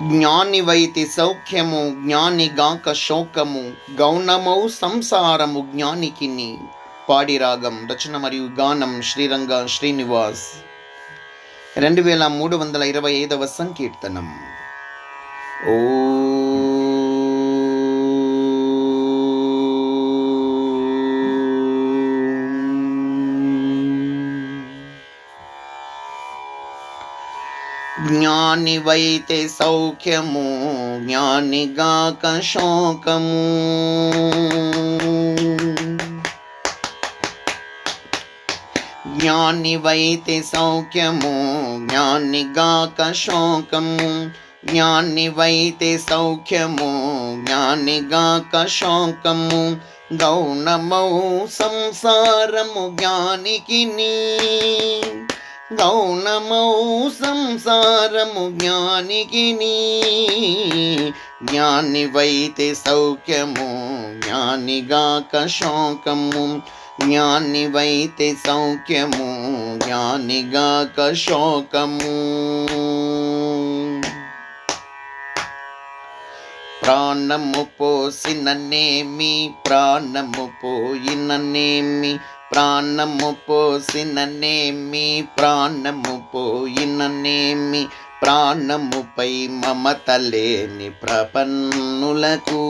జ్ఞానివైతి సౌఖ్యము జ్ఞానిగాక శోకము గౌణమౌ సంసారము జ్ఞానికిని. పాడి రాగం రచన మరియు గానం శ్రీరంగ శ్రీనివాస్. 2325వ సంకీర్తనం. ఓ జ్ఞానివైతే సౌఖ్యము జ్ఞానిగాక శోకము. జ్ఞానివైతే సౌఖ్యము జ్ఞానిగాక శోకము. జ్ఞానివైతే సౌఖ్యము జ్ఞానిగాక శోకము. గౌణమౌ సంసారము జ్ఞానికిని. గౌణమౌ సంసారము జ్ఞానికిని. జ్ఞానివైతే సౌఖ్యము జ్ఞానిగాక శోకము. జ్ఞానివైతే సౌఖ్యము జ్ఞానిగాక శోకము. ప్రాణము పోసిననేమి ప్రాణము పోయిననేమి. ప్రాణము పోసిననేమి ప్రాణము పోయిననేమి. ప్రాణముపై మమత లేని ప్రపన్నులకు.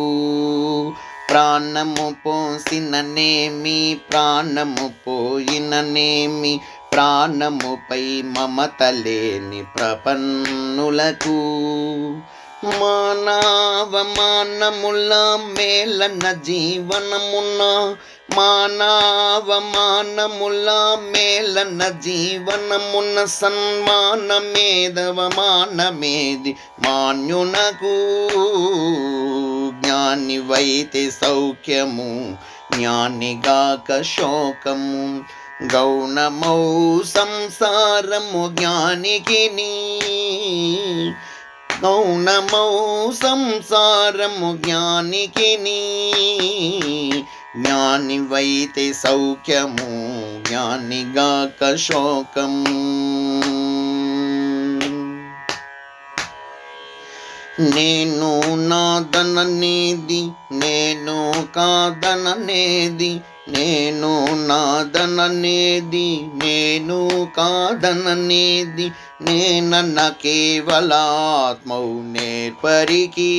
ప్రాణము పోసిననేమి ప్రాణము పోయిననేమి. ప్రాణముపై మమత లేని ప్రపన్నులకు. మానవమానముల మేలన జీవనమున. మానవమానముల మేలన జీవనమున. సన్మానమేదవమానమేది మాన్యునకు. జ్ఞానివైతే సౌఖ్యము జ్ఞానిగాక శోకము. గౌణమౌ సంసారము జ్ఞానికిని. గౌణమౌ సంసారము జ్ఞానికిని. జ్ఞానివైతే సౌఖ్యము జ్ఞానిగాక శోకము. నేను నాదననేది నేను కాదననేది. నేను నాదననేది నేను కాదననేది. నేనన్న కేవలాత్మౌ నేర్పరికి.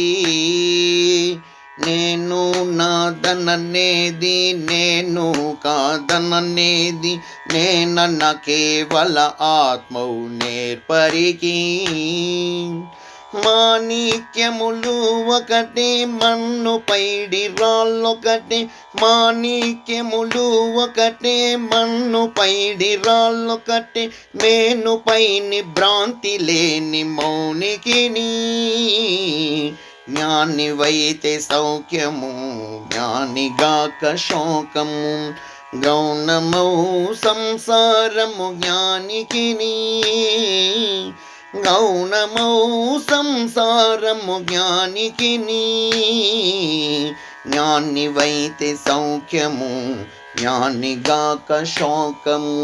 నేను నాదననేది నేను కాదననేది. నేనన్న కేవల ఆత్మౌ నేర్పరికి. మాణిక్యములు ఒకటే మన్ను పైడి రాళ్ళొకటే. మాణిక్యములు ఒకటే మన్ను పైడి రాళ్ళొకటే. మేనుపైని భ్రాంతి లేని మౌనికిని. జ్ఞానివైతే సౌఖ్యము జ్ఞానిగాక శోకము. గౌణమౌ సంసారము జ్ఞానికిని. గౌణమౌ సంసారము జ్ఞానికిని. జ్ఞానివైతే సౌఖ్యము జ్ఞానిగాక శోకము.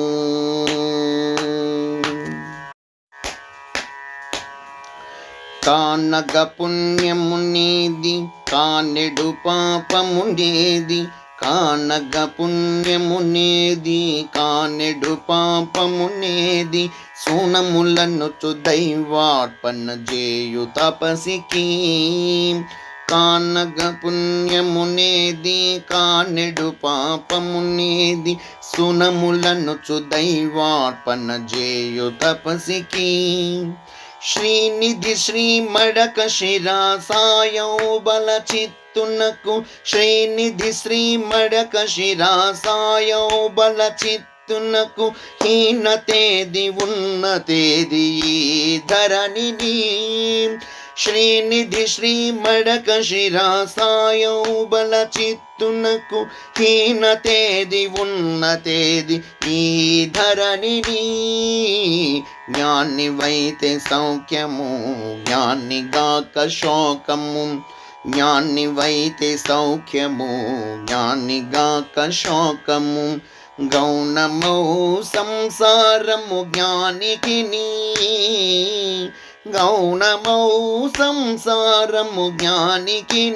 కానగ పుణ్యమునేది కానెడు పాపమునేది. కానగ పుణ్యమునేది కానెడు పాపమునేది. సూనములనుచు దైవార్పణ చేయు తపసికి. కానగ పుణ్యమునేది కానెడు పాపమునేది. సునములనుచు దైవార్పణ చేయు తపసికి. శ్రీనిధి శ్రీ మడక శిరాసాయౌ బల చిత్తునకు. శ్రీనిధి శ్రీ మడక శిరాసాయౌ బల చిత్తునకు. హీనతేది ఉన్నతేది ఈ ధరణిని. శ్రీనిధి శ్రీ మడక శిరాసాయౌ బల చిత్తునకు. హీనతేది ఉన్నతేది ఈ ధరణిని. జ్ఞానివైతే సౌఖ్యము జ్ఞానిగాక శోకము. జ్ఞానివైతే సౌఖ్యము జ్ఞానిగాక శోకము. గౌణమౌ సంసారము జ్ఞానికిని. గౌణమౌ సంసారము జ్ఞానికి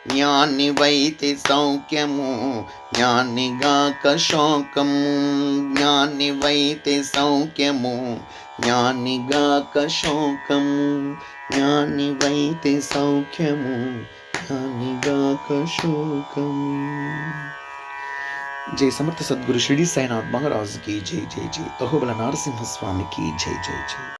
జ్ఞానివైతే సౌఖ్యము జ్ఞానిగాక శోకము. జ్ఞానివైతే సౌఖ్యము జ్ఞానిగాక శోకము. జ్ఞానివైతే సౌఖ్యము జ్ఞానిగాక శోకము. जय समर्थ सद्गुरु शिरडी साईनाथ महाराज की जय जय जय. अहोबला नारसिंह स्वामी की जय जय जय.